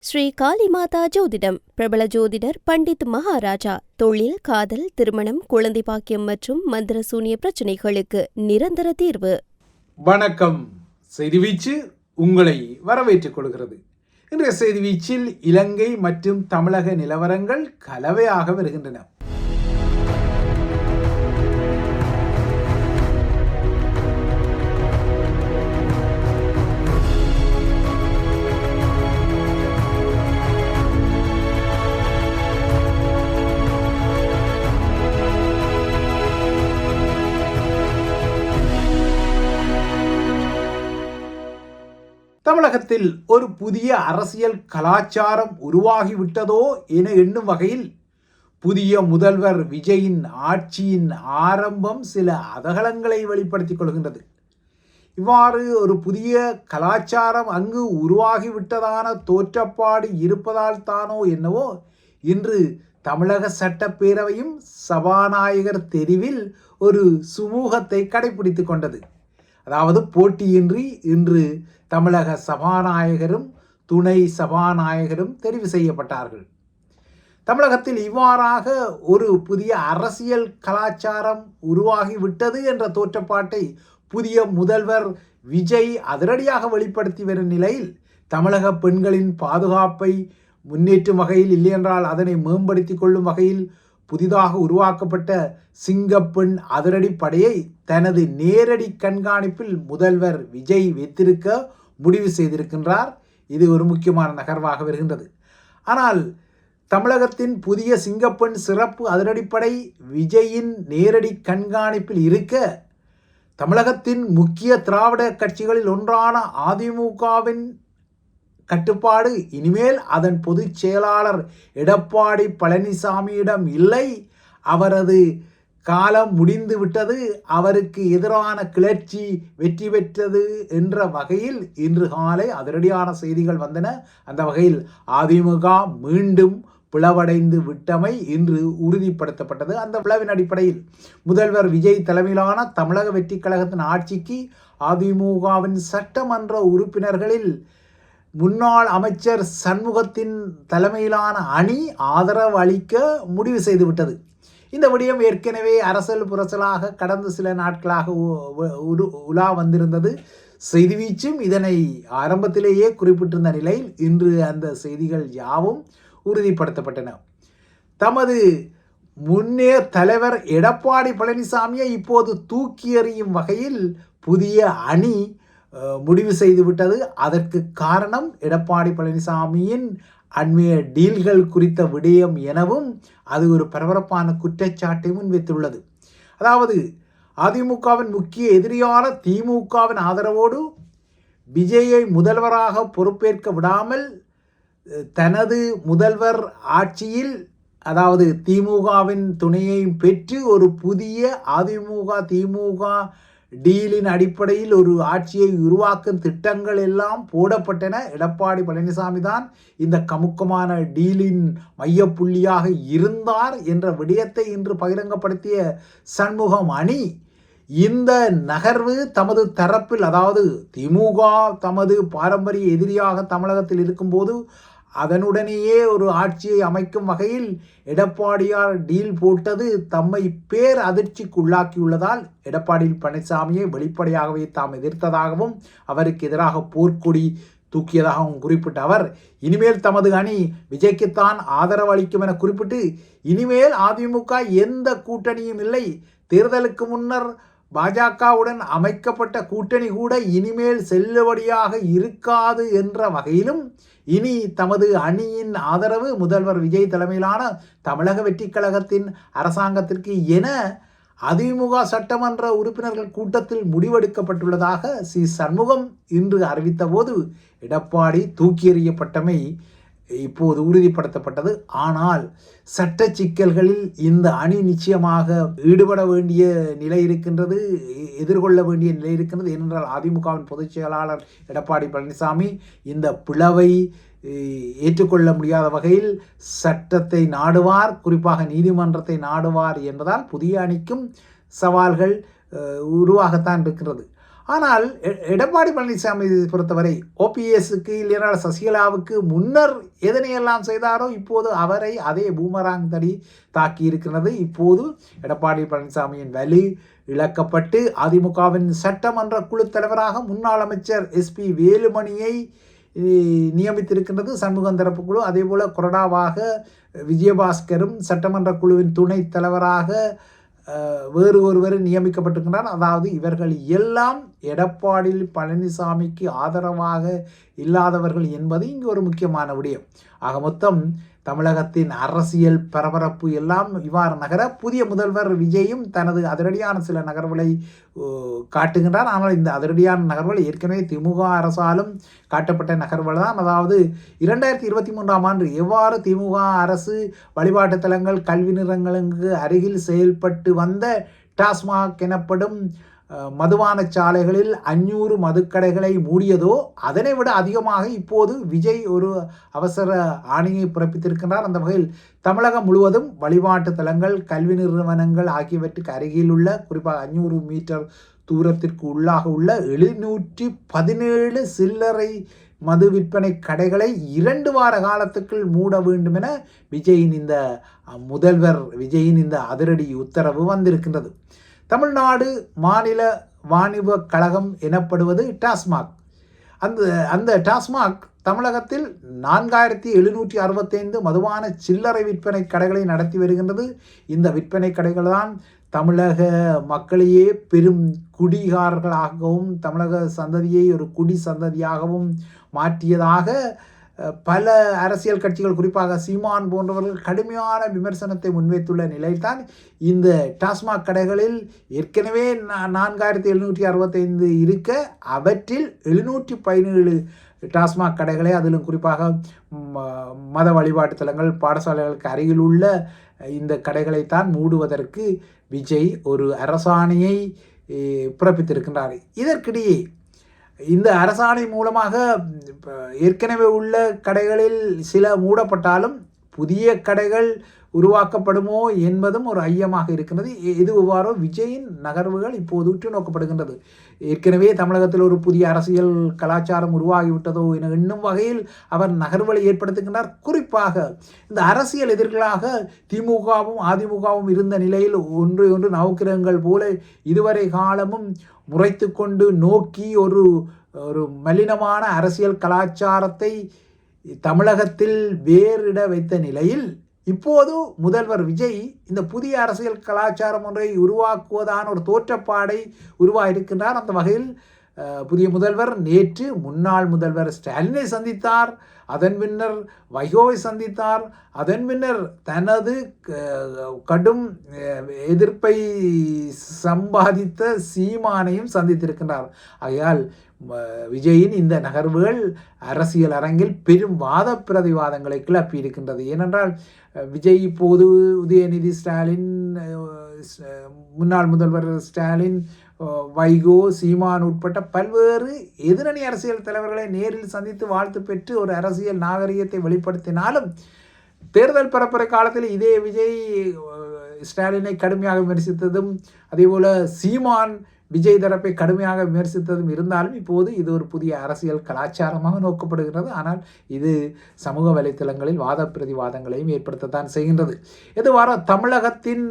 ஸ்ரீ காளிமாதா ஜோதிடம் பிரபல ஜோதிடர் பண்டித் மகாராஜா. தொழில், காதல், திருமணம், குழந்தை பாக்கியம் மற்றும் மந்திர சூனிய பிரச்சனைகளுக்கு நிரந்தர தீர்வு. வணக்கம். செய்திவீச்சு உங்களை வரவேற்றுக் கொள்கிறது. இன்றைய செய்திவீச்சில் இலங்கை மற்றும் தமிழக நிலவரங்கள் கலவையாக வருகின்றன. தமிழகத்தில் ஒரு புதிய அரசியல் கலாச்சாரம் உருவாகிவிட்டதோ என எண்ணும் வகையில் புதிய முதல்வர் விஜயின் ஆட்சியின் ஆரம்பம் சில அதகலங்களை வெளிப்படுத்திக் கொள்கின்றது. இவ்வாறு ஒரு புதிய கலாச்சாரம் அங்கு உருவாகிவிட்டதான தோற்றப்பாடு இருப்பதால் தானோ என்னவோ இன்று தமிழக சட்டப்பேரவையும் சபாநாயகர் தெரிவில் ஒரு சுமூகத்தை கடைபிடித்துக் கொண்டது. அதாவது போட்டியின்றி இன்று தமிழக சபாநாயகரும் துணை சபாநாயகரும் தெரிவு செய்யப்பட்டார்கள். தமிழகத்தில் இவ்வாறாக ஒரு புதிய அரசியல் கலாச்சாரம் உருவாகிவிட்டது என்ற தோற்றப்பாட்டை புதிய முதல்வர் விஜய் அதிரடியாக வெளிப்படுத்தி வரும் நிலையில் தமிழக பெண்களின் பாதுகாப்பை முன்னேற்றும் வகையில், இல்லையென்றால் அதனை மேம்படுத்திக் கொள்ளும் வகையில் புதிதாக உருவாக்கப்பட்ட சிங்கப்பெண் அதிரடி படையை தனது நேரடி கண்காணிப்பில் முதல்வர் விஜய் வைத்திருக்க முடிவு செய்திருக்கின்றார். இது ஒரு முக்கியமான நகர்வாக வருகின்றது. ஆனால் தமிழகத்தின் புதிய சிங்கப்பெண் சிறப்பு அதிரடிப்படை விஜயின் நேரடி கண்காணிப்பில் இருக்க, தமிழகத்தின் முக்கிய திராவிட கட்சிகளில் ஒன்றான அதிமுகவின் கட்டுப்பாடு இனிமேல் அதன் பொதுச் செயலாளர் எடப்பாடி பழனிசாமியிடம் இல்லை. அவரது காலம் முடிந்து விட்டது, அவருக்கு எதிரான கிளர்ச்சி வெற்றி பெற்றது என்ற வகையில் இன்று காலை அதிரடியான செய்திகள் வந்தன. அந்த வகையில் அதிமுக மீண்டும் பிளவடைந்து விட்டமை இன்று உறுதிப்படுத்தப்பட்டது. அந்த பிளவின் அடிப்படையில் முதல்வர் விஜய் தலைமையிலான தமிழக வெற்றி கழகத்தின் ஆட்சிக்கு அதிமுகவின் சட்டமன்ற உறுப்பினர்களில் முன்னாள் அமைச்சர் சண்முகத்தின் தலைமையிலான அணி ஆதரவு அளிக்க முடிவு செய்துவிட்டது. இந்த விடயம் ஏற்கனவே அரசல் புரசலாக கடந்த சில நாட்களாக உலா வந்திருந்தது. செய்திவீச்சும் இதனை ஆரம்பத்திலேயே குறிப்பிட்டிருந்த நிலையில் இன்று அந்த செய்திகள் யாவும் உறுதிப்படுத்தப்பட்டன. தமது முன்னே தலைவர் எடப்பாடி பழனிசாமியை இப்போது தூக்கி எறியும் வகையில் புதிய அணி முடிவு செய்துவிட்டது. அதற்கு காரணம் எடப்பாடி பழனிசாமியின் அண்மைய டீல்கள் குறித்த விடயம் எனவும் அது ஒரு பரபரப்பான குற்றச்சாட்டை முன்வைத்துள்ளது. அதாவது அதிமுகவின் முக்கிய எதிரியான திமுகவின் ஆதரவோடு விஜயை முதல்வராக பொறுப்பேற்க விடாமல் தனது முதல்வர் ஆட்சியில், அதாவது திமுகவின் துணையையும் பெற்று ஒரு புதிய அதிமுக திமுக டீலின் அடிப்படையில் ஒரு ஆட்சியை உருவாக்கும் திட்டங்கள் எல்லாம் போடப்பட்டன. எடப்பாடி பழனிசாமி தான் இந்த கமுக்கமான டீலின் மையப்புள்ளியாக இருந்தார் என்ற விடயத்தை இன்று பகிரங்கப்படுத்திய சண்முகம் அணி இந்த நகர்வு தமது தரப்பில், அதாவது திமுக தமது பாரம்பரிய எதிரியாக தமிழகத்தில் இருக்கும்போது அதனுடனேயே ஒரு ஆட்சியை அமைக்கும் வகையில் எடப்பாடியார் டீல் போட்டது தம்மை பேர் அதிர்ச்சிக்கு உள்ளாக்கியுள்ளதால் எடப்பாடி பழனிசாமியை வெளிப்படையாகவே தாம் எதிர்த்ததாகவும் அவருக்கு எதிராக போர்க்கொடி தூக்கியதாகவும் குறிப்பிட்ட அவர், இனிமேல் தமது அணி விஜய்க்குத்தான் ஆதரவு அளிக்கும் என குறிப்பிட்டு, இனிமேல் அதிமுக எந்த கூட்டணியும் இல்லை, தேர்தலுக்கு முன்னர் பாஜகவுடன் அமைக்கப்பட்ட கூட்டணி கூட இனிமேல் செல்லுபடியாக இருக்காது என்ற வகையிலும் இனி தமது அணியின் ஆதரவு முதல்வர் விஜய் தலைமையிலான தமிழக வெற்றி கழகத்தின் அரசாங்கத்திற்கு என அதிமுக சட்டமன்ற உறுப்பினர்கள் கூட்டத்தில் முடிவெடுக்கப்பட்டுள்ளதாக சி சண்முகம் இன்று அறிவித்த போது எடப்பாடி தூக்கி எறியப்பட்டமை இப்போது உறுதிப்படுத்தப்பட்டது. ஆனால் சட்ட சிக்கல்களில் இந்த அணி நிச்சயமாக ஈடுபட வேண்டிய நிலை இருக்கின்றது, எதிர்கொள்ள வேண்டிய நிலை இருக்கின்றது. ஏனென்றால் அதிமுகவின் பொதுச் செயலாளர் எடப்பாடி பழனிசாமி இந்த பிளவை ஏற்றுக்கொள்ள முடியாத வகையில் சட்டத்தை நாடுவார், குறிப்பாக நீதிமன்றத்தை நாடுவார் என்பதால் புதிய அணிக்கும் சவால்கள் உருவாகத்தான் இருக்கிறது. ஆனால் எடப்பாடி பழனிசாமி பொறுத்தவரை ஓபிஎஸ்க்கு இல்லைனா சசிகலாவுக்கு முன்னர் எதனையெல்லாம் செய்தாரோ இப்போது அவரை அதே பூமராங் தடி தாக்கி இருக்கிறது. இப்போது எடப்பாடி பழனிசாமியின் வலு இழக்கப்பட்டு அதிமுகவின் சட்டமன்ற குழு தலைவராக முன்னாள் அமைச்சர் SP வேலுமணியை நியமித்திருக்கின்றது சண்முகம் தரப்பு குழு. அதே போல கொறடாவாக விஜயபாஸ்கரும் சட்டமன்ற குழுவின் துணைத் தலைவராக வேறு ஒருவர் நியமிக்கப்பட்டிருக்கிறார். அதாவது இவர்கள் எல்லாம் எடப்பாடி பழனிசாமிக்கு ஆதரவாக இல்லாதவர்கள் என்பது இங்கு ஒரு முக்கியமான விடயம். ஆக மொத்தம் தமிழகத்தின் அரசியல் பரபரப்பு எல்லாம் இவ்வாறு நகர புதிய முதல்வர் விஜயும் தனது அதிரடியான சில நகர்வுகளை காட்டுகின்றார். ஆனால் இந்த அதிரடியான நகர்வுகள் ஏற்கனவே திமுக அரசாலும் காட்டப்பட்ட நகர்வுகள் தான். அதாவது 2023ஆம் ஆண்டு எவ்வாறு திமுக அரசு வழிபாட்டு தலங்கள் கல்வி நிறுவனங்களுக்கு அருகில் செயல்பட்டு வந்த டாஸ்மாக் எனப்படும் மதுபான சாலைகளில் 500 மதுக்கடைகளை மூடியதோ அதனை விட அதிகமாக இப்போது விஜய் ஒரு அவசர ஆணையை பிறப்பித்திருக்கிறார். அந்த வகையில் தமிழகம் முழுவதும் வழிபாட்டு தலங்கள் கல்வி நிறுவனங்கள் ஆகியவற்றுக்கு அருகில் உள்ள குறிப்பாக 500 மீட்டர் தூரத்திற்கு உள்ளாக உள்ள 717 சில்லறை மது விற்பனை கடைகளை 2 வார காலத்துக்குள் மூட வேண்டும் என விஜயின் இந்த முதல்வர் விஜயின் இந்த அதிரடி உத்தரவு வந்திருக்கின்றது. தமிழ்நாடு மாநில வாணிப கழகம் எனப்படுவது டாஸ்மாக். அந்த டாஸ்மாக் தமிழகத்தில் 4765 மதுபான சில்லறை விற்பனை கடைகளை நடத்தி வருகின்றது. இந்த விற்பனை கடைகள் தான் தமிழக மக்களையே பெரும் குடிகாரர்களாகவும் தமிழக சந்ததியை ஒரு குடி சந்ததியாகவும் மாற்றியதாக பல அரசியல் கட்சிகள் குறிப்பாக சீமான் போன்றவர்கள் கடுமையான விமர்சனத்தை முன்வைத்துள்ள நிலையில்தான் இந்த டாஸ்மாக் கடைகளில் ஏற்கனவே 4765 இருக்க அவற்றில் 717 டாஸ்மாக் கடைகளை அதிலும் குறிப்பாக மத வழிபாட்டு தலங்கள் பாடசாலைகளுக்கு அருகில் உள்ள இந்த கடைகளைத்தான் மூடுவதற்கு விஜய் ஒரு அரசாணையை பிறப்பித்திருக்கின்றார். இதற்கிடையே இந்த அரசாணை மூலமாக ஏற்கனவே உள்ள கடைகளில் சில மூடப்பட்டாலும் புதிய கடைகள் உருவாக்கப்படுமோ என்பதும் ஒரு ஐயமாக இருக்கிறது. இது எவ்வாறோ விஜயின் நகர்வுகள் இப்போது உற்று நோக்கப்படுகின்றது. ஏற்கனவே தமிழகத்தில் ஒரு புதிய அரசியல் கலாச்சாரம் உருவாகிவிட்டதோ என எண்ணும் வகையில் அவர் நகர்வுகளை ஏற்படுத்துகின்றார். குறிப்பாக இந்த அரசியல் எதிர்களாக திமுகவும் அதிமுகவும் இருந்த நிலையில் ஒன்று நவக்கிரகங்கள் போல இதுவரை காலமும் முறைத்து கொண்டு நோக்கி ஒரு மலினமான அரசியல் கலாச்சாரத்தை தமிழகத்தில் வேறிட வைத்த நிலையில் இப்போது முதல்வர் விஜய் இந்த புதிய அரசியல் கலாச்சாரம் ஒன்றை உருவாக்குவதான ஒரு தோற்றப்பாடை உருவாகியிருக்கின்றார். அந்த வகையில் புதிய முதல்வர் நேற்று முன்னாள் முதல்வர் ஸ்டாலினை சந்தித்தார். அதன் பின்னர் வைகோவை சந்தித்தார். அதன் பின்னர் தனது கடும் எதிர்ப்பை சம்பாதித்த சீமானையும் சந்தித்திருக்கின்றார். ஆகையால் விஜயின் இந்த நகர்வுகள் அரசியல் அரங்கில் பெரும் வாத பிரதிவாதங்களை கிளப்பி இருக்கின்றது. ஏனென்றால் விஜய் இப்போது உதயநிதி ஸ்டாலின், முன்னாள் முதல்வர் ஸ்டாலின், வைகோ, சீமான் உட்பட்ட பல்வேறு எதிரணி அரசியல் தலைவர்களை நேரில் சந்தித்து வாழ்த்து பெற்று ஒரு அரசியல் நாகரிகத்தை வெளிப்படுத்தினாலும் தேர்தல் பரப்புரை காலத்தில் இதே விஜய் ஸ்டாலினை கடுமையாக விமர்சித்ததும் அதேபோல சீமான் விஜய் தரப்பை கடுமையாக விமர்சித்ததும் இருந்தாலும் இப்போது இது ஒரு புதிய அரசியல் கலாச்சாரமாக நோக்கப்படுகிறது. ஆனால் இது சமூக வலைத்தளங்களில் வாத பிரதிவாதங்களையும் ஏற்படுத்தத்தான் செய்கின்றது. எதுவாரோ தமிழகத்தின்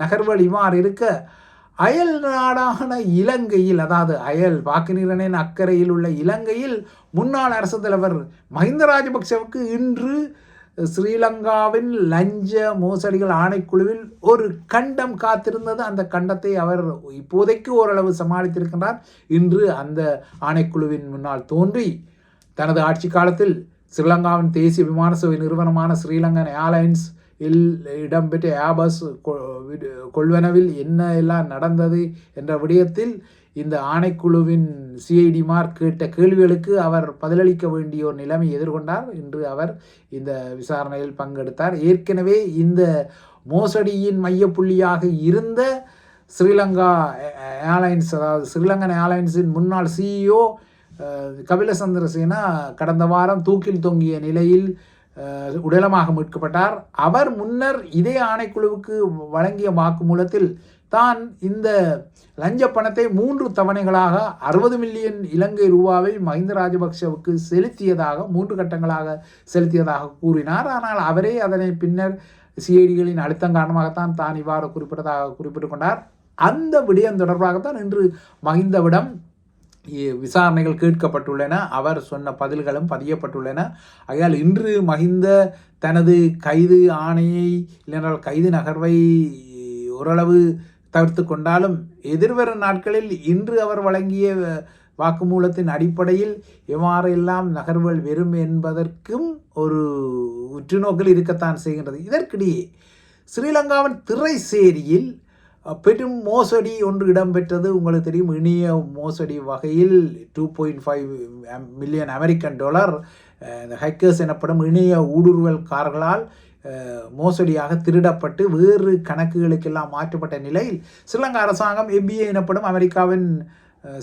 நகர்வுகள் இவ்வாறு இருக்க அயல் நாடான இலங்கையில், அதாவது அயல் வாக்குநிரணயின் அக்கறையில் உள்ள இலங்கையில் முன்னாள் அரசு தலைவர் மஹிந்த ராஜபக்சவுக்கு இன்று ஸ்ரீலங்காவின் லஞ்ச மோசடிகள் ஆணைக்குழுவில் ஒரு கண்டம் காத்திருந்தது. அந்த கண்டத்தை அவர் இப்போதைக்கு ஓரளவு சமாளித்திருக்கின்றார். இன்று அந்த ஆணைக்குழுவின் முன்னால் தோன்றி தனது ஆட்சி காலத்தில் ஸ்ரீலங்காவின் தேசிய விமான சேவை நிறுவனமான ஸ்ரீலங்கன் ஏர்லைன்ஸ் இடம்பெற்ற ஏர்பஸ் கொள்வனவில் என்ன எல்லாம் நடந்தது என்ற விடயத்தில் இந்த ஆணைக்குழுவின் சிஐடிமார் கேட்ட கேள்விகளுக்கு அவர் பதிலளிக்க வேண்டிய ஒரு நிலைமை எதிர்கொண்டார். இன்று அவர் இந்த விசாரணையில் பங்கெடுத்தார். ஏற்கனவே இந்த மோசடியின் மையப்புள்ளியாக இருந்த ஸ்ரீலங்கா ஏர்லைன்ஸ், அதாவது ஸ்ரீலங்கன் ஏர்லைன்ஸின் முன்னாள் CEO கபில சந்திரசேனா கடந்த வாரம் தூக்கில் தொங்கிய நிலையில் உடலமாக மீட்கப்பட்டார். அவர் முன்னர் இதே ஆணைக்குழுவுக்கு வழங்கிய வாக்குமூலத்தில் தான் இந்த லஞ்ச பணத்தை 3 தவணைகளாக 60 மில்லியன் இலங்கை ரூபாவை மஹிந்த ராஜபக்ஷவுக்கு செலுத்தியதாக 3 கட்டங்களாக செலுத்தியதாக கூறினார். ஆனால் அவரே அதனை பின்னர் சிஐடிகளின் அழுத்தம் காரணமாகத்தான் தான் இவ்வாறு குறிப்பிட்டுக் கொண்டார். அந்த விடயம் தொடர்பாகத்தான் இன்று மஹிந்தவிடம் விசாரணைகள் கேட்கப்பட்டுள்ளன. அவர் சொன்ன பதில்களும் பதியப்பட்டுள்ளன. ஆகையால் இன்று மஹிந்த தனது கைது ஆணையை இல்லைனால் கைது நகர்வை ஓரளவு தவிர்த்து கொண்டாலும் எதிர்வரும் நாட்களில் இன்று அவர் வழங்கிய வாக்குமூலத்தின் அடிப்படையில் எவ்வாறெல்லாம் நகர்வுகள் வரும் என்பதற்கும் ஒரு உற்றுநோக்கில் இருக்கத்தான் செய்கின்றது. இதற்கிடையே ஸ்ரீலங்காவின் திரைசேரியில் பெரும் மோசடி ஒன்று இடம்பெற்றது. உங்களுக்கு தெரியும், இணைய மோசடி வகையில் 2.5 மில்லியன் அமெரிக்கன் டாலர் இந்த ஹேக்கர்ஸ் எனப்படும் இணைய ஊடுருவல்காரர்களால் மோசடியாக திருடப்பட்டு வேறு கணக்குகளுக்கெல்லாம் மாற்றப்பட்ட நிலையில் ஸ்ரீலங்கா அரசாங்கம் FBI எனப்படும் அமெரிக்காவின்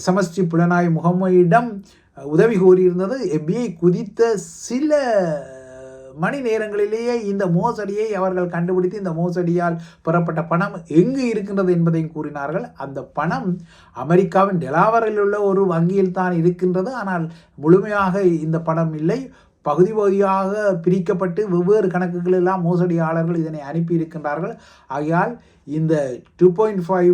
சமஷ்டி புலனாய்வு முகமையிடம் உதவி கோரியிருந்தது. FBI குதித்த சில மணி நேரங்களிலேயே இந்த மோசடியை அவர்கள் கண்டுபிடித்து இந்த மோசடியால் பெறப்பட்ட பணம் எங்கு இருக்கின்றது என்பதையும் கூறினார்கள். அந்த பணம் அமெரிக்காவின் டெலாவரில் உள்ள ஒரு வங்கியில் தான் இருக்கின்றது. ஆனால் முழுமையாக இந்த பணம் இல்லை, பகுதி பகுதியாக பிரிக்கப்பட்டு வெவ்வேறு கணக்குகளெல்லாம் மோசடியாளர்கள் இதனை அனுப்பி இருக்கின்றார்கள். ஆகையால் இந்த 2.5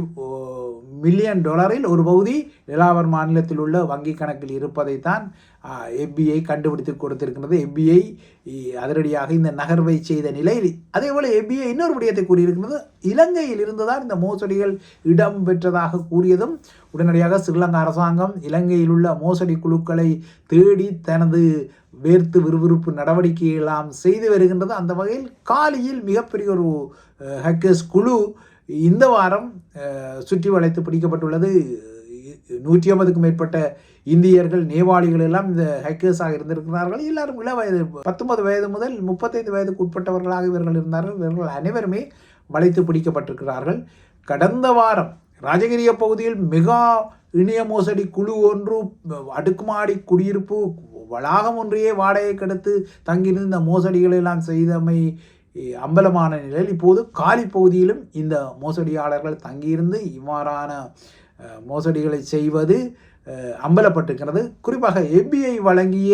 மில்லியன் டாலரில் ஒரு பகுதி டெலாவர் மாநிலத்தில் உள்ள வங்கி கணக்கில் இருப்பதைத்தான் FBI கண்டுபிடித்து கொடுத்திருக்கின்றது. FBI அதிரடியாக இந்த நகர்வை செய்த நிலையில் அதேபோல் FBI இன்னொரு விடயத்தை கூறியிருக்கின்றது. இலங்கையில் இருந்துதான் இந்த மோசடிகள் இடம்பெற்றதாக கூறியதும் உடனடியாக ஸ்ரீலங்கா அரசாங்கம் இலங்கையில் உள்ள மோசடி குழுக்களை தேடி தனது வேர்த்து விறுவிறுப்பு நடவடிக்கையெல்லாம் செய்து வருகின்றது. அந்த வகையில் காலியில் மிகப்பெரிய ஒரு ஹேக்கர்ஸ் குழு இந்த வாரம் சுற்றி வளைத்து பிடிக்கப்பட்டுள்ளது. 150க்கும் மேற்பட்ட இந்தியர்கள், நேபாளிகள் எல்லாம் இந்த ஹேக்கர்ஸாக இருந்திருக்கிறார்கள். எல்லாரும் இள வயது 19 வயது முதல் 35 வயதுக்கு உட்பட்டவர்களாக இவர்கள் இருந்தார்கள். இவர்கள் அனைவருமே வளைத்து பிடிக்கப்பட்டிருக்கிறார்கள். கடந்த வாரம் ராஜகிரிய பகுதியில் மெகா இணைய மோசடி குழு ஒன்று அடுக்குமாடி குடியிருப்பு வளாகம் ஒன்றையே வாடகை கெடுத்து தங்கியிருந்து இந்த மோசடிகளை எல்லாம் செய்தமை அம்பலமான நிலையில் இப்போது காலி பகுதியிலும் இந்த மோசடியாளர்கள் தங்கியிருந்து இவ்வாறான மோசடிகளை செய்வது அம்பலப்பட்டிருக்கிறது. குறிப்பாக FBI வழங்கிய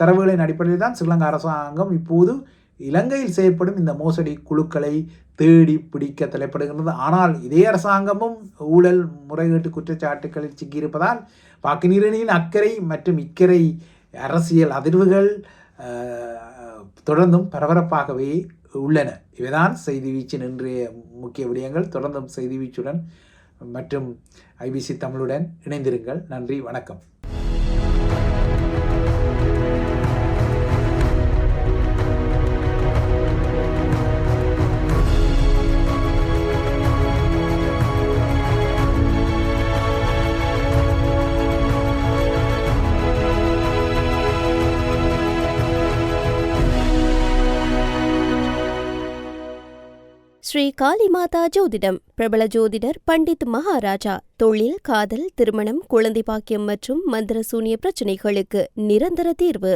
தரவுகளின் அடிப்படையில் தான் ஸ்ரீலங்கா அரசாங்கம் இப்போது இலங்கையில் செயற்படும் இந்த மோசடி குழுக்களை தேடி பிடிக்க தலைப்படுகின்றது. ஆனால் இதே அரசாங்கமும் ஊழல் முறைகேட்டு குற்றச்சாட்டுகளில் சிக்கியிருப்பதால் பாக்கினீரணியின் அக்கறை மற்றும் இக்கரை அரசியல் அதிர்வுகள் தொடர்ந்தும் பரபரப்பாகவே உள்ளன. இவைதான் செய்தி வீச்சின் இன்றைய முக்கிய விடயங்கள். தொடர்ந்தும் செய்தி வீச்சுடன் மற்றும் IBC தமிழுடன் இணைந்திருங்கள். நன்றி, வணக்கம். ஸ்ரீ காளிமாதா ஜோதிடம். பிரபல ஜோதிடர் பண்டித் மகாராஜா. தொழில், காதல், திருமணம், குழந்தை பாக்கியம் மற்றும் மந்திர சூனிய பிரச்சினைகளுக்கு நிரந்தர தீர்வு.